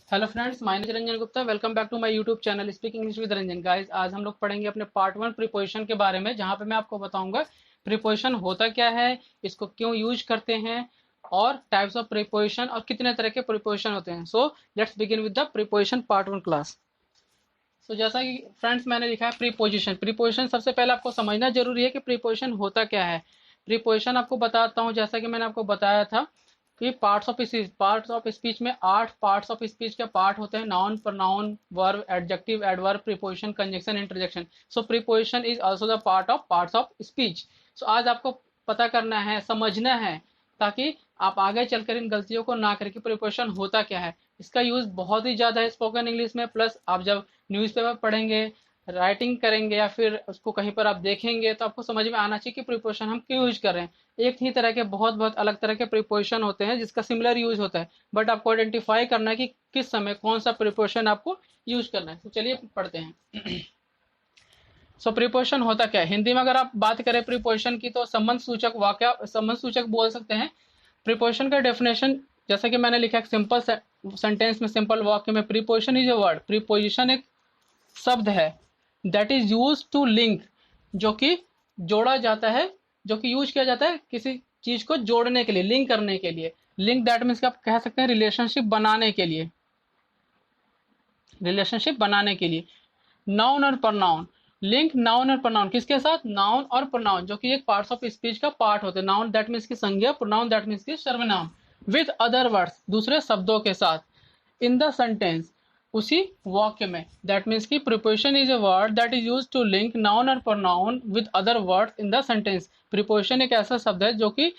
Hello friends, my name Ranjan Gupta. Welcome back to my YouTube channel speaking English with Ranjan. Guys, आज हम लोग पढ़ेंगे अपने पार्ट वन प्रीपोजिशन के बारे में, जहां पे मैं आपको बताऊंगा प्रीपोजिशन होता क्या है, इसको क्यों यूज करते हैं, और टाइप्स ऑफ प्रीपोजिशन और कितने तरह के प्रीपोजिशन होते हैं। So let's begin with the preposition part one class. तो जैसा कि फ्रेंड्स मैंने लिखा है प्रीपोजिशन। प्रीपोजिशन सबसे पहले आपको समझना जरूरी है कि प्रीपोजिशन होता क्या है। प्रीपोजिशन आपको बताता हूँ, जैसा कि मैंने आपको बताया था कि पार्ट्स ऑफ स्पीच में 8 पार्ट्स ऑफ स्पीच के पार्ट होते हैं: noun, pronoun, verb, adjective, adverb, preposition, conjunction, interjection. So preposition is also the parts of speech. So आज आपको पता करना है, समझना है, ताकि आप आगे चलकर इन गलतियों को ना करके प्रीपोजिशन होता क्या है। इसका यूज बहुत ही ज्यादा है स्पोकन इंग्लिश में। प्लस आप जब न्यूज़पेपर पढ़ेंगे, राइटिंग करेंगे, या फिर उसको कहीं पर आप देखेंगे, तो आपको समझ में आना चाहिए कि प्रीपोजिशन हम क्यों यूज कर रहे हैं। एक ही तरह के बहुत बहुत अलग तरह के प्रीपोजिशन होते हैं जिसका सिमिलर यूज होता है, बट आपको आइडेंटिफाई करना है कि किस समय कौन सा प्रीपोजिशन आपको यूज करना है। तो चलिए पढ़ते हैं। सो प्रीपोजिशन होता क्या है हिंदी में। अगर आप बात करें प्रीपोजिशन की, तो संबंध सूचक वाक्य, संबंध सूचक बोल सकते हैं। प्रीपोजिशन का डेफिनेशन जैसा कि मैंने लिखा है सिंपल सेंटेंस में, सिंपल वाक्य में, preposition is a word. Preposition एक शब्द है that is use to link, जो कि जोड़ा जाता है, जो कि यूज किया जाता है किसी चीज को जोड़ने के लिए, लिंक करने के लिए। लिंक दैट मीन्स आप कह सकते हैं रिलेशनशिप बनाने के लिए, रिलेशनशिप बनाने के लिए। नाउन और प्रोनाउन, लिंक नाउन और प्रोनाउन किसके साथ? नाउन और प्रोनाउन, जो कि एक पार्ट्स ऑफ स्पीच का पार्ट होते हैं। नाउन दैट मीन्स की संज्ञा, प्रोनाउन दैट मीन्स की सर्वनाम। विद अदर वर्ड्स, दूसरे शब्दों के साथ। इन द सेंटेंस, उसी वाक्य में। दैट मीन्स की preposition is a word that is use to link noun और pronoun with other words in the sentence. Preposition एक ऐसा शब्द है जो कि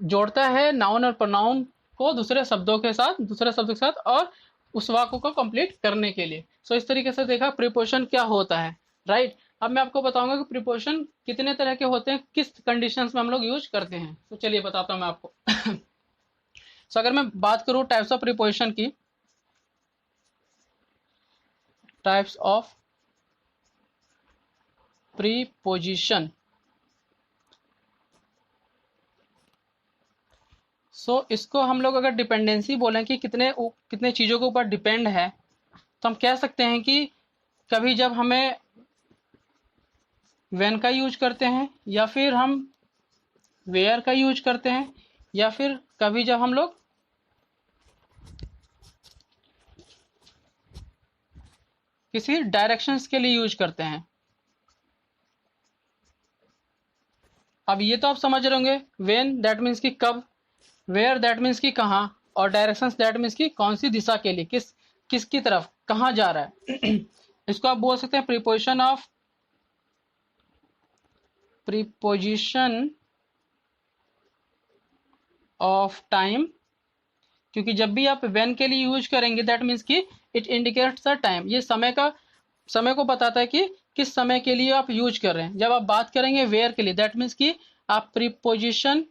जोड़ता है नाउन और प्रोनाउन को दूसरे शब्दों के साथ, और उस वाक्य को कंप्लीट करने के लिए। सो इस तरीके से देखा प्रीपोजिशन क्या होता है, राइट। अब मैं आपको बताऊंगा कि प्रीपोजिशन कितने तरह के होते हैं, किस कंडीशंस में हम लोग यूज करते हैं। तो चलिए बताता हूं मैं आपको। सो अगर मैं बात करूं टाइप्स ऑफ प्रीपोजिशन की, टाइप्स ऑफ प्रीपोजिशन। सो इसको हम लोग अगर डिपेंडेंसी बोलें कि कितने कितने चीज़ों के ऊपर डिपेंड है, तो हम कह सकते हैं कि कभी जब हमें व्हेन का यूज करते हैं, या फिर हम वेयर का यूज करते हैं, या फिर कभी जब हम लोग किसी डायरेक्शंस के लिए यूज करते हैं। अब ये तो आप समझ रहे होंगे, व्हेन दैट मीन्स कि कब, वेयर दैट मीन्स कि कहाँ, और डायरेक्शंस दैट मीन्स कि कौन सी दिशा के लिए, किसकी तरफ, कहाँ जा रहा है। इसको आप बोल सकते हैं प्रीपोजिशन ऑफ टाइम। क्योंकि जब भी आप व्हेन के लिए यूज करेंगे, दैट मीन्स कि इट इंडिकेट्स द टाइम, ये समय को बताता है कि किस समय के लिए आप यूज कर रहे हैं। जब आप बात करेंगे वेयर के लिए, दैट मीन्स कि आप प्रीपोजिशन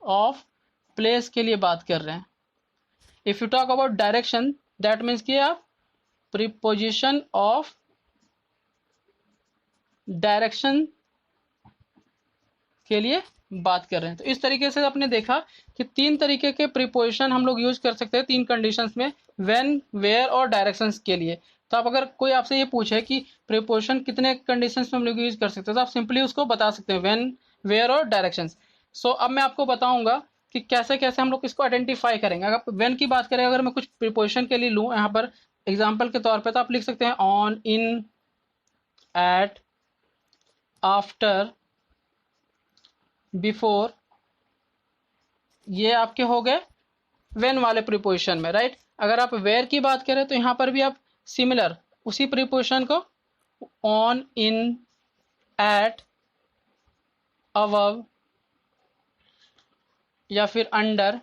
ऑफ प्लेस के लिए बात कर रहे हैं। If you talk about direction, that means कि आप प्रीपोजिशन ऑफ डायरेक्शन के लिए बात कर रहे हैं। तो इस तरीके से आपने देखा कि 3 तरीके के प्रीपोजिशन हम लोग यूज कर सकते हैं 3 कंडीशंस में, व्हेन, वेयर और डायरेक्शंस के लिए। तो आप अगर कोई आपसे ये पूछे कि प्रीपोजिशन कितने कंडीशंस में हम लोग यूज कर सकते हैं, तो आप सिंपली उसको बता सकते हैं, व्हेन, वेयर और डायरेक्शंस। सो अब मैं आपको बताऊंगा कि कैसे कैसे हम लोग इसको आइडेंटिफाई करेंगे। अगर व्हेन की बात करें, अगर मैं कुछ प्रीपोजिशन के लिए लूँ यहाँ पर एग्जाम्पल के तौर पर, तो आप लिख सकते हैं on, in, at, after, before. ये आपके हो गए व्हेन वाले प्रीपोजिशन में, राइट। अगर आप वेयर की बात करें, तो यहां पर भी आप सिमिलर उसी प्रीपोजिशन को ऑन, इन, एट, अबव या फिर अंडर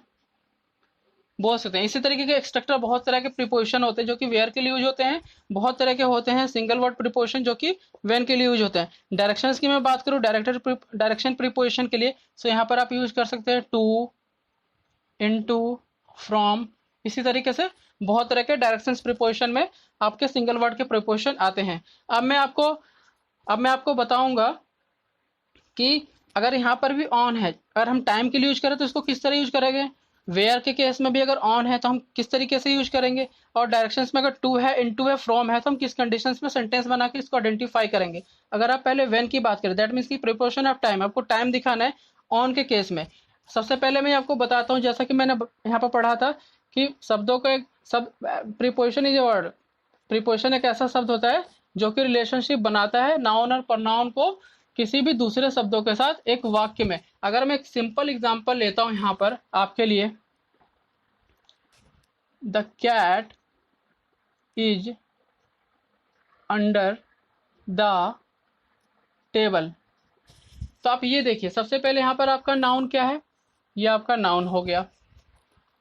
बोल सकते हैं। इसी तरीके के एक्सट्रैक्टर बहुत तरह के प्रीपोजिशन होते हैं जो कि वेयर के लिए यूज होते हैं। बहुत तरह के होते हैं सिंगल वर्ड प्रीपोजिशन जो कि व्हेन के लिए यूज होते हैं। डायरेक्शंस की मैं बात करूं, डायरेक्शन प्रीपोजिशन के लिए, सो यहाँ पर आप यूज कर सकते हैं टू, इनटू, फ्रॉम। इसी तरीके से बहुत तरह के डायरेक्शंस प्रीपोजिशन में आपके सिंगल वर्ड के प्रीपोजिशन आते हैं। अब मैं आपको बताऊंगा कि अगर यहाँ पर भी ऑन है, अगर हम टाइम के लिए यूज करें तो इसको किस तरह यूज करेंगे। वेयर के केस में भी अगर ऑन है तो हम किस तरीके से यूज करेंगे, और डायरेक्शंस में अगर टू है, इनटू है, फ्रॉम है, तो हम किस कंडीशंस में सेंटेंस बना के इसको आइडेंटिफाई करेंगे। अगर आप पहले व्हेन की बात करें, दैट मीन्स की प्रीपोजिशन ऑफ टाइम, आपको टाइम दिखाना है ऑन के केस में। सबसे पहले मैं आपको बताता हूँ, जैसा कि मैंने यहाँ पर पढ़ा था कि शब्दों का एक सब preposition is a word. Preposition एक ऐसा शब्द होता है जो कि रिलेशनशिप बनाता है नाउन और प्रोनाउन को किसी भी दूसरे शब्दों के साथ एक वाक्य में। अगर मैं एक सिंपल एग्जांपल लेता हूं यहाँ पर आपके लिए, the cat is under the table. तो आप ये देखिए, सबसे पहले यहाँ पर आपका नाउन क्या है, ये आपका नाउन हो गया।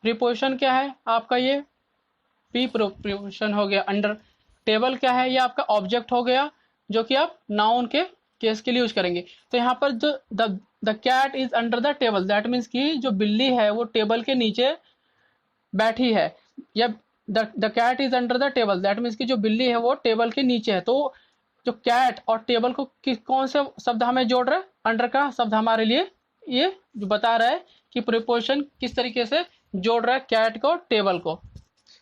प्रीपोजिशन क्या है आपका, ये पी प्रीपोजिशन हो गया। अंडर टेबल क्या है, ये आपका ऑब्जेक्ट हो गया जो कि आप नाउन के केस के लिए यूज करेंगे। तो यहाँ पर जो the cat is under the table, that means कि जो बिल्ली है वो टेबल के नीचे बैठी है, या the cat is under the table, that means कि जो बिल्ली है वो टेबल के नीचे है। तो जो कैट और टेबल को कौन से शब्द हमें जोड़ रहा है, अंडर का शब्द हमारे लिए ये जो बता रहा है कि प्रीपोजिशन किस तरीके से जोड़ रहा है कैट को टेबल को।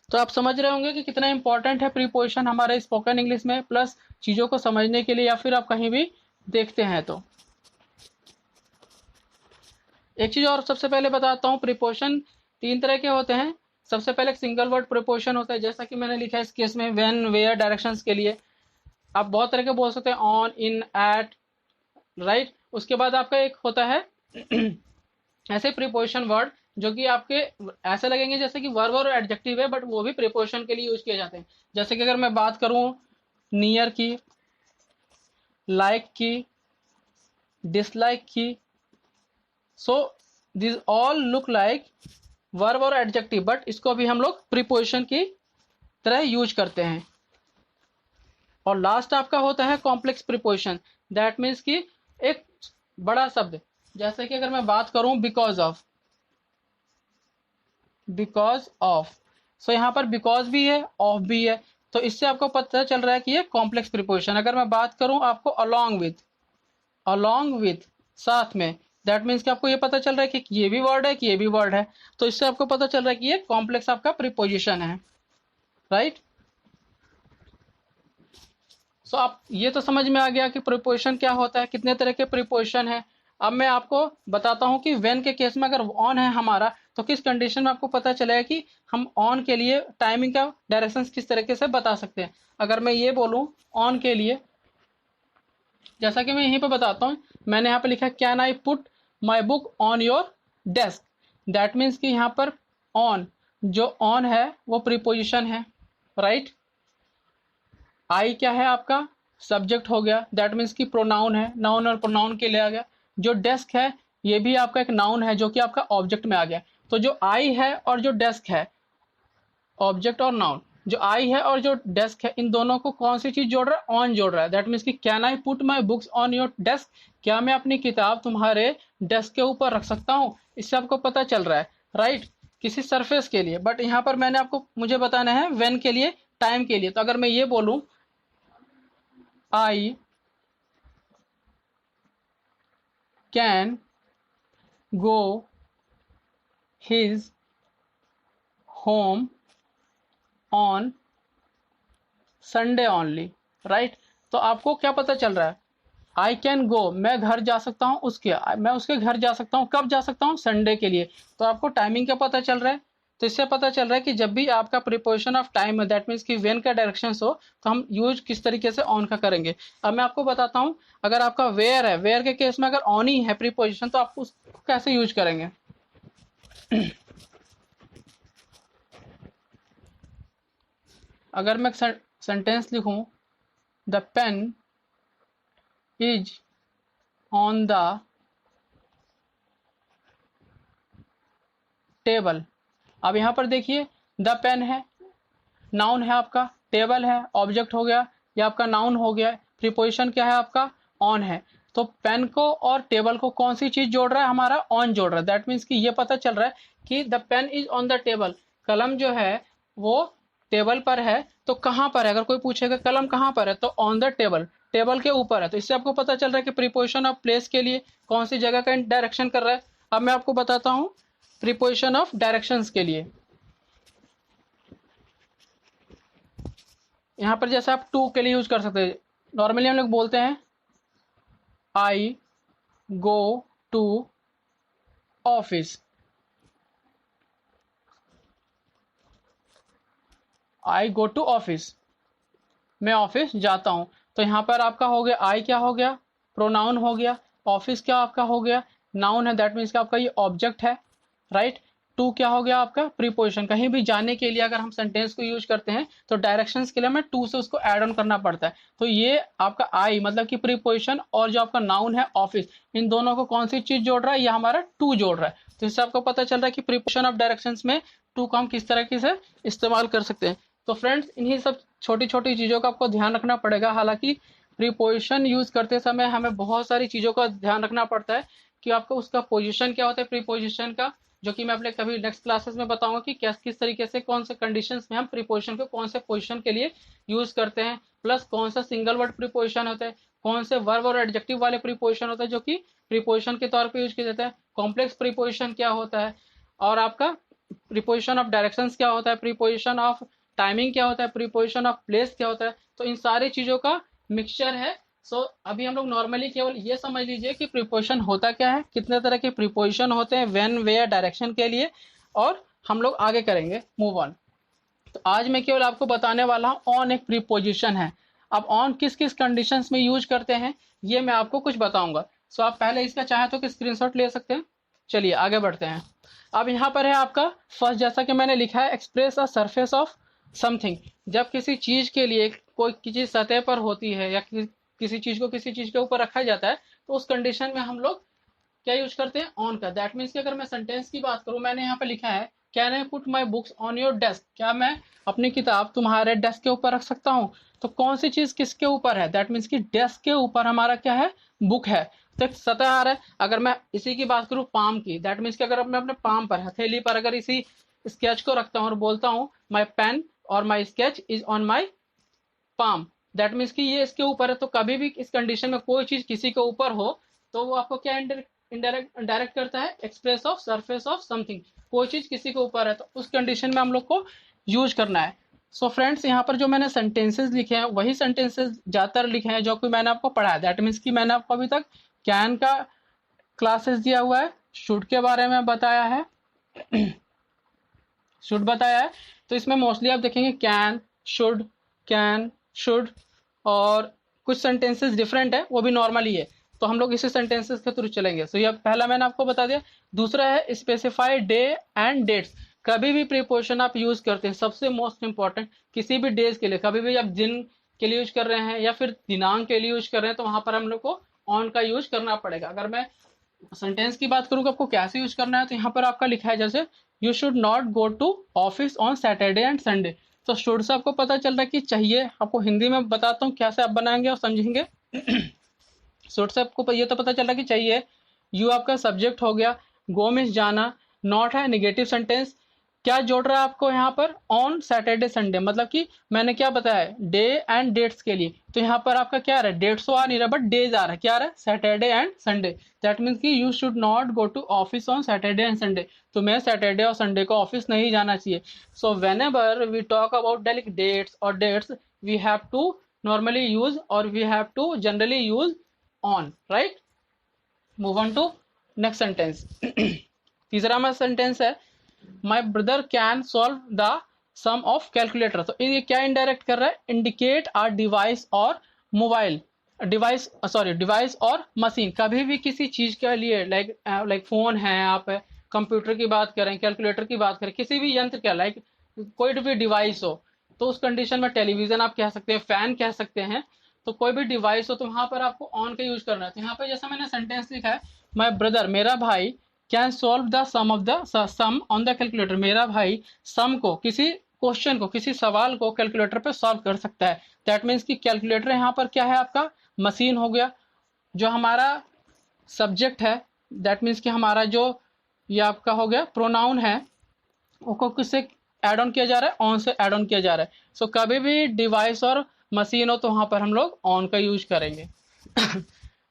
तो आप समझ रहे होंगे कि कितना इंपॉर्टेंट है प्रीपोजिशन हमारे स्पोकन इंग्लिश में, प्लस चीज़ों को समझने के लिए, या फिर आप कहीं भी देखते हैं तो। एक चीज़ और सबसे पहले बताता हूँ, प्रीपोजिशन 3 तरह के होते हैं। सबसे पहले एक सिंगल वर्ड प्रीपोजिशन होता है, जैसा कि मैंने लिखा है इस केस में व्हेन, वेयर, डायरेक्शंस के लिए। आप बहुत तरह के बोल सकते हैं, ऑन, इन, एट, राइट। उसके बाद आपका एक होता है ऐसे प्रीपोजिशन वर्ड जो कि आपके ऐसे लगेंगे जैसे कि वर्ब और एडजेक्टिव है, बट वो भी प्रीपोजिशन के लिए यूज किए जाते हैं। जैसे कि अगर मैं बात करूं नियर की, लाइक की, डिसलाइक की, so this all look like verb और एडजेक्टिव, बट इसको भी हम लोग प्रीपोजिशन की तरह यूज करते हैं। और लास्ट आपका होता है कॉम्प्लेक्स प्रीपोजिशन, दैट मीन्स कि एक बड़ा शब्द, जैसे कि अगर मैं बात करूं बिकॉज ऑफ, बिकॉज ऑफ, सो यहाँ पर बिकॉज भी है, ऑफ भी है, तो इससे आपको पता चल रहा है कि ये कॉम्प्लेक्स प्रीपोजिशन। अगर मैं बात करूं आपको अलोंग विथ, साथ में, दैट मीन्स कि आपको ये पता चल रहा है कि ये भी वर्ड है कि ये भी वर्ड है, तो इससे आपको पता चल रहा है कि ये कॉम्प्लेक्स आपका प्रीपोजिशन है, राइट। सो आप ये तो समझ में आ गया कि प्रीपोजिशन क्या होता है, कितने तरह के प्रीपोजिशन है। अब मैं आपको बताता हूं कि व्हेन के केस में अगर ऑन है हमारा, तो किस कंडीशन में आपको पता चलेगा कि हम ऑन के लिए टाइमिंग का डायरेक्शंस किस तरीके से बता सकते हैं। अगर मैं ये बोलूं ऑन के लिए, जैसा कि मैं यहीं पे बताता हूँ, मैंने यहाँ पे लिखा है can I put my book on your desk, that means कि यहाँ पर ऑन, जो ऑन है वो प्रीपोजिशन है, राइट। आई क्या है आपका, सब्जेक्ट हो गया, दैट मीन्स कि प्रोनाउन है, नाउन और प्रोनाउन के लिए आ गया। जो डेस्क है ये भी आपका एक नाउन है जो कि आपका ऑब्जेक्ट में आ गया। तो जो आई है और जो डेस्क है, ऑब्जेक्ट और नाउन, जो आई है और जो डेस्क है, इन दोनों को कौन सी चीज जोड़ रहा है, ऑन जोड़ रहा है। दैट मीन्स कि can I put my books on your desk, क्या मैं अपनी किताब तुम्हारे डेस्क के ऊपर रख सकता हूँ, इससे आपको पता चल रहा है, राइट, किसी सरफेस के लिए। बट यहाँ पर मैंने आपको मुझे बताना है व्हेन के लिए, टाइम के लिए। तो अगर मैं ये बोलूँ I can go his home on Sunday only, right. तो आपको क्या पता चल रहा है, आई कैन गो, मैं घर जा सकता हूँ उसके, मैं उसके घर जा सकता हूँ, कब जा सकता हूँ, संडे के लिए। तो आपको टाइमिंग का पता चल रहा है। तो इससे पता चल रहा है कि जब भी आपका प्रीपोजिशन ऑफ टाइम है, दैट मीन्स कि व्हेन का डायरेक्शंस हो, तो हम यूज किस तरीके से ऑन का करेंगे। अब मैं आपको बताता हूँ, अगर आपका वेयर है, वेयर के केस में अगर ऑन ही है प्रीपोजिशन, तो आप उसको कैसे यूज करेंगे। अगर मैं सेंटेंस लिखूं, the pen is on the table. अब यहाँ पर देखिए, द पेन है, नाउन है आपका, टेबल है, ऑब्जेक्ट हो गया, ये आपका नाउन हो गया, प्रीपोजिशन क्या है आपका, ऑन है। तो पेन को और टेबल को कौन सी चीज जोड़ रहा है, हमारा ऑन जोड़ रहा है। दैट मीन्स कि ये पता चल रहा है कि the pen is on the table, कलम जो है वो टेबल पर है। तो कहाँ पर है, अगर कोई पूछेगा कलम कहाँ पर है, तो ऑन द टेबल, टेबल के ऊपर है। तो इससे आपको पता चल रहा है कि प्रीपोजिशन ऑफ प्लेस के लिए कौन सी जगह का डायरेक्शन कर रहा है। अब मैं आपको बताता हूँ प्रीपोजिशन ऑफ डायरेक्शंस के लिए। यहाँ पर जैसे आप टू के लिए यूज कर सकते हैं, नॉर्मली हम लोग बोलते हैं I go to office, I go to office, मैं ऑफिस जाता हूं। तो यहाँ पर आपका हो गया आई क्या हो गया, प्रोनाउन हो गया, ऑफिस क्या आपका हो गया, नाउन है, दैट मीन्स कि आपका ये ऑब्जेक्ट है, राइट। टू क्या हो गया आपका, प्रीपोजिशन। कहीं भी जाने के लिए अगर हम सेंटेंस को यूज करते हैं तो डायरेक्शंस के लिए हमें टू से उसको ऐड ऑन करना पड़ता है। तो ये आपका आई मतलब कि प्रीपोजिशन और जो आपका नाउन है ऑफिस, इन दोनों को कौन सी चीज जोड़ रहा है, ये हमारा टू जोड़ रहा है। तो इससे आपको पता चल रहा है कि प्रीपोजिशन ऑफ डायरेक्शंस में टू को हम किस तरीके से इस्तेमाल कर सकते हैं। तो फ्रेंड्स, इन्हीं सब छोटी छोटी चीज़ों का आपको ध्यान रखना पड़ेगा। हालांकि प्रीपोजिशन यूज करते समय हमें बहुत सारी चीज़ों का ध्यान रखना पड़ता है कि आपको उसका पोजीशन क्या होता है प्रीपोजिशन का, जो कि मैं अपने कभी नेक्स्ट क्लासेस में बताऊंगा कि किस तरीके से कौन से कंडीशंस में हम प्रीपोजिशन को कौन से पोजीशन के लिए यूज करते हैं, प्लस कौन सा सिंगल वर्ड प्रीपोजिशन होता है, कौन से वर्ब और एडजेक्टिव वाले प्रीपोजिशन होता है जो कि प्रीपोजिशन के तौर पर यूज किया जाता है, कॉम्प्लेक्स प्रीपोजिशन क्या होता है, और आपका प्रीपोजिशन ऑफ डायरेक्शंस क्या होता है, प्रीपोजिशन ऑफ टाइमिंग क्या होता है, प्रीपोजिशन ऑफ प्लेस क्या होता है। तो इन सारी चीज़ों का मिक्सचर है। सो अभी हम लोग नॉर्मली केवल ये समझ लीजिए कि प्रीपोजिशन होता क्या है, कितने तरह के प्रीपोजिशन होते हैं व्हेन, वेयर, डायरेक्शन के लिए, और हम लोग आगे करेंगे मूव ऑन। तो आज मैं केवल आपको बताने वाला हूँ ऑन एक प्रीपोजिशन है। अब ऑन किस किस कंडीशंस में यूज करते हैं ये मैं आपको कुछ बताऊंगा। सो आप पहले इसका चाहे तो स्क्रीनशॉट ले सकते हैं। चलिए आगे बढ़ते हैं। अब यहाँ पर है आपका फर्स्ट, जैसा कि मैंने लिखा है, express a surface of something. जब किसी चीज के लिए कोई चीज सतह पर होती है या किसी चीज को किसी चीज के ऊपर रखा जाता है तो उस कंडीशन में हम लोग क्या यूज करते हैं, ऑन का। दैट मीन्स कि अगर मैं सेंटेंस की बात करूं, मैंने यहाँ पे लिखा है can I put my books on your desk, क्या मैं अपनी किताब तुम्हारे डेस्क के ऊपर रख सकता हूँ। तो कौन सी चीज किसके ऊपर है, दैट मीन्स कि डेस्क के ऊपर हमारा क्या है, बुक है। तो एक सतह आ रहा है। अगर मैं इसी की बात करूं पाम की, दैट मीन्स कि अगर मैं अपने पाम पर, हथेली पर अगर इसी स्केच को रखता हूँ और बोलता हूँ माई पेन और my sketch is on my palm, that means कि ये इसके ऊपर है। तो कभी भी इस कंडीशन में कोई चीज किसी के ऊपर हो तो वो आपको क्या डायरेक्ट करता है, express of surface of something. कोई चीज किसी के ऊपर है तो उस कंडीशन में हम लोग को यूज करना है। सो फ्रेंड्स, यहाँ पर जो मैंने सेंटेंसेस लिखे हैं वही सेंटेंसेस ज्यादातर लिखे हैं जो कि मैंने आपको पढ़ाया। दैट मीन्स कि मैंने आपको अभी तक कैन का क्लासेस दिया हुआ है, शुड के बारे में बताया है, शुड बताया है। तो इसमें मोस्टली आप देखेंगे कैन शुड, और कुछ सेंटेंसेस डिफरेंट है, वो भी नॉर्मल ही है। तो हम लोग इसी सेंटेंसेस के थ्रू चलेंगे। सो ये पहला मैंने आपको बता दिया। दूसरा है स्पेसिफाई डे एंड डेट्स। कभी भी प्रीपोजिशन आप यूज करते हैं, सबसे मोस्ट इंपॉर्टेंट, किसी भी डेज के लिए, कभी भी आप दिन के लिए यूज कर रहे हैं या फिर दिनांक के लिए यूज कर रहे हैं, तो वहां पर हम लोग को ऑन का यूज करना पड़ेगा। अगर मैं सेंटेंस की बात करूँ आपको कैसे यूज करना है, तो यहाँ पर आपका लिखा है जैसे you should not go to office on Saturday and Sunday. तो शुड से आपको पता चल रहा है कि चाहिए। आपको हिंदी में बताता हूँ कैसे आप बनाएंगे और समझेंगे। शुड से आपको ये तो पता चल रहा है कि चाहिए। यू आपका सब्जेक्ट हो गया, गो मीन्स जाना, नॉट है निगेटिव सेंटेंस। क्या जोड़ रहा है आपको यहाँ पर, ऑन सैटरडे संडे, मतलब कि मैंने क्या बताया, डे एंड डेट्स के लिए। तो यहाँ पर आपका क्या आ रहा है, डेट्स तो आ नहीं रहा बट डेज आ रहा है। क्या आ रहा है, Saturday and Sunday. That means कि you should not go to office on Saturday and Sunday. तो मैं सैटरडे और संडे को ऑफिस नहीं जाना चाहिए। So whenever we talk about डेलिक डेट्स और dates, we have to normally use और we have to generally use on, right. Move on to next sentence. तीसरा हमारा सेंटेंस है my brother can solve the sum of calculator. तो ये क्या indirect कर रहा है, इंडिकेट आर डिवाइस और मोबाइल डिवाइस और मशीन। कभी भी किसी चीज के लिए लाइक फोन है, आप कंप्यूटर की बात करें, कैलकुलेटर की बात करें, किसी भी यंत्र का लाइक कोई भी डिवाइस हो, तो उस कंडीशन में टेलीविजन आप कह सकते हैं, फैन कह सकते हैं। तो कोई भी डिवाइस हो तो वहां पर आपको ऑन का यूज करना है। तो यहाँ पर जैसा मैंने सेंटेंस लिखा है, माई ब्रदर मेरा भाई can solve the sum on the calculator. मेरा भाई सम को, किसी क्वेश्चन को, किसी सवाल को कैलकुलेटर पे सॉल्व कर सकता है। दैट मीन्स कि कैलकुलेटर यहाँ पर क्या है, आपका मशीन हो गया। जो हमारा सब्जेक्ट है, दैट मीन्स कि हमारा जो ये आपका हो गया प्रोनाउन है, उसको किससे ऐड ऑन किया जा रहा है, ऑन से ऐड ऑन किया जा रहा है। सो कभी भी डिवाइस और मशीन हो तो वहां पर हम लोग ऑन का यूज करेंगे।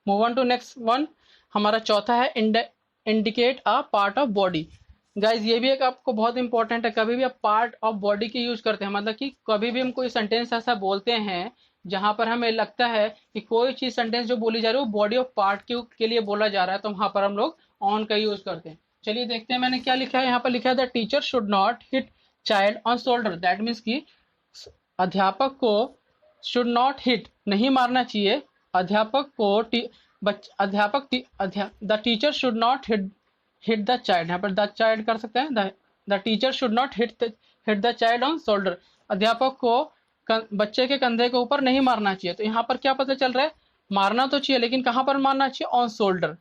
Move on to next one. हमारा चौथा है indicate a part of body. Guys ये भी एक आपको बहुत इंपॉर्टेंट है, कभी भी आप पार्ट ऑफ बॉडी की यूज करते हैं, मतलब कि कभी भी हम कोई सेंटेंस ऐसा बोलते हैं जहां पर हमें लगता है कि कोई चीज सेंटेंस जो बोली जा रही है वो बॉडी ऑफ पार्ट के लिए बोला जा रहा है, तो वहां पर हम लोग ऑन का यूज करते हैं। चलिए देखते हैं मैंने क्या लिखा है। यहाँ पर लिखा है the teacher should not hit child on shoulder. That means की अध्यापक को शुड नॉट हिट नहीं मारना चाहिए, अध्यापक को the teacher should not hit the child. यहाँ पर द चाइल्ड कर सकते हैं, the teacher should not hit the child on shoulder. अध्यापक को बच्चे के कंधे के ऊपर नहीं मारना चाहिए। तो यहाँ पर क्या पता चल रहा है, मारना तो चाहिए लेकिन कहाँ पर मारना चाहिए, ऑन शोल्डर।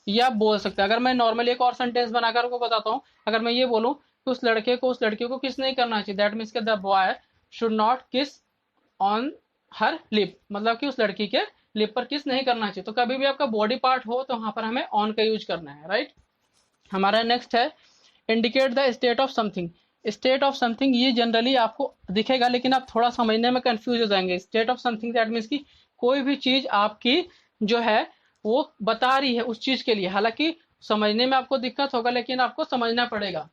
ये आप बोल सकते हैं। अगर मैं नॉर्मली एक और सेंटेंस बनाकर आपको बताता हूँ, अगर मैं ये बोलूँ कि उस लड़की को किस नहीं करना चाहिए, दैट मीन्स के द बॉय शुड नॉट किस ऑन हर लिप, मतलब कि उस लड़की के लिप पर किस नहीं करना चाहिए। तो कभी भी आपका बॉडी पार्ट हो तो वहां पर हमें ऑन का यूज करना है, राइट। हमारा नेक्स्ट है indicate the state of something. State of something ये जनरली आपको दिखेगा लेकिन आप थोड़ा समझने में कंफ्यूज हो जाएंगे। State of something that means की कोई भी चीज आपकी जो है वो बता रही है उस चीज के लिए, हालांकि समझने में आपको दिक्कत होगा लेकिन आपको समझना पड़ेगा।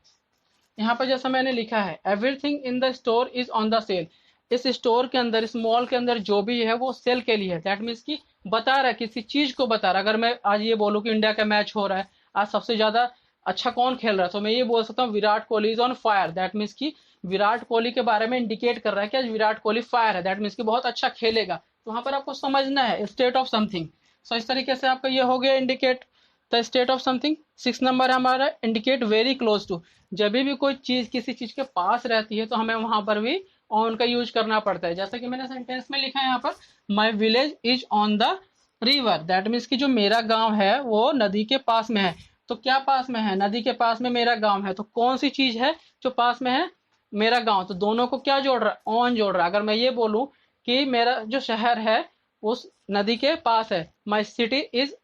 यहाँ पर जैसा मैंने लिखा है everything in the store is on the sale. इस स्टोर के अंदर, इस मॉल के अंदर जो भी है वो सेल के लिए है। दैट मीन्स की बता रहा है, किसी चीज को बता रहा है। अगर मैं आज ये बोलूँ कि इंडिया का मैच हो रहा है, आज सबसे ज्यादा अच्छा कौन खेल रहा है, तो मैं ये बोल सकता हूँ Virat Kohli is on fire. That means की विराट कोहली के बारे में इंडिकेट कर रहा है कि आज विराट कोहली फायर है, दैट मीन्स की बहुत अच्छा खेलेगा। तो वहां पर आपको समझना है स्टेट ऑफ समथिंग। सो इस तरीके से आपका ये हो गया indicate the state of something. 6 number हमारा इंडिकेट वेरी क्लोज टू। जब भी कोई चीज किसी चीज के पास रहती है तो हमें वहां पर भी ऑन का यूज करना पड़ता है। जैसा कि मैंने सेंटेंस में लिखा है यहाँ पर, my village is on the river. That means कि जो मेरा गांव है वो नदी के पास में है। तो क्या पास में है, नदी के पास में मेरा गांव है, तो कौन सी चीज है जो पास में है, मेरा गांव। तो दोनों को क्या जोड़ रहा है, ऑन जोड़ रहा है। अगर मैं ये बोलूं कि मेरा जो शहर है उस नदी के पास है, my city is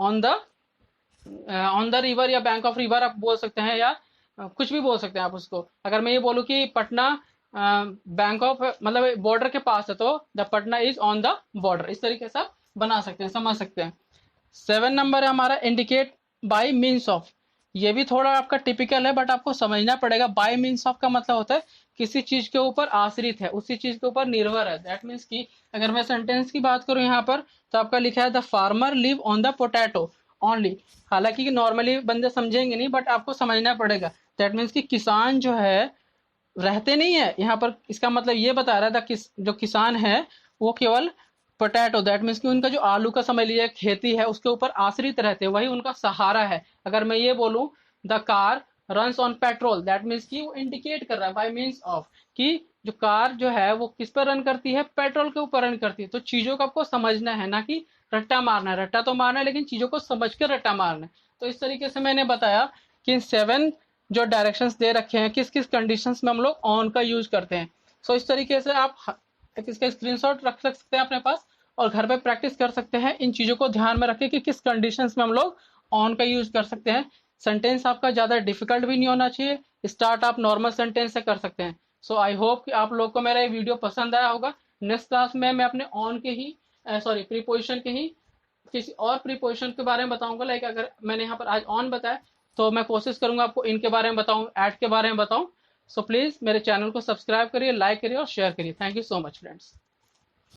on the river या बैंक ऑफ रिवर आप बोल सकते हैं, या कुछ भी बोल सकते हैं आप उसको। अगर मैं ये बोलूँ कि पटना बैंक ऑफ मतलब बॉर्डर के पास है, तो the Patna is on the border. इस तरीके से आप बना सकते हैं, समझ सकते हैं। 7 नंबर है हमारा इंडिकेट बाय मीन्स ऑफ। ये भी थोड़ा आपका टिपिकल है बट आपको समझना पड़ेगा। बाय मीन्स ऑफ का मतलब होता है किसी चीज के ऊपर आश्रित है, उसी चीज के ऊपर निर्भर है। दैट मीन्स की अगर मैं सेंटेंस की बात करूं यहाँ पर, तो आपका लिखा है the farmer live on the potato only. हालांकि नॉर्मली बंदे समझेंगे नहीं बट आपको समझना पड़ेगा। दैट मीन्स कि किसान जो है रहते नहीं है यहाँ पर, इसका मतलब ये बता रहा था जो किसान है वो केवल पोटैटो, दैट मीन्स कि उनका जो आलू का समझ लीजिए खेती है उसके ऊपर आश्रित रहते हैं, वही उनका सहारा है। अगर मैं ये बोलूं the car runs on petrol, that means कि वो इंडिकेट कर रहा है बाय मीन्स ऑफ कि जो कार जो है वो किस पर रन करती है, पेट्रोल के ऊपर रन करती है। तो चीजों को आपको समझना है, ना कि रट्टा मारना है। रट्टा तो मारना है लेकिन चीजों को समझ कर रट्टा मारना है। तो इस तरीके से मैंने बताया कि इन 7 जो डायरेक्शंस दे रखे हैं किस किस कंडीशंस में हम लोग ऑन का यूज करते हैं। सो इस तरीके से आप इसका स्क्रीनशॉट रख सकते हैं अपने पास और घर पे प्रैक्टिस कर सकते हैं। इन चीजों को ध्यान में रखें कि किस कंडीशंस में हम लोग ऑन का यूज कर सकते हैं। सेंटेंस आपका ज्यादा डिफिकल्ट भी नहीं होना चाहिए, स्टार्ट आप नॉर्मल सेंटेंस से कर सकते हैं। सो आई होप कि आप लोग को मेरा ये वीडियो पसंद आया होगा। नेक्स्ट क्लास में मैं अपने ऑन के ही प्रीपोजिशन के ही किसी और प्रीपोजिशन के बारे में बताऊंगा। लाइक अगर मैंने यहाँ पर आज ऑन बताया तो मैं कोशिश करूंगा आपको इनके बारे में बताऊं, ऐड के बारे में बताऊं। सो प्लीज मेरे चैनल को सब्सक्राइब करिए, लाइक करिए और शेयर करिए। Thank you so much friends.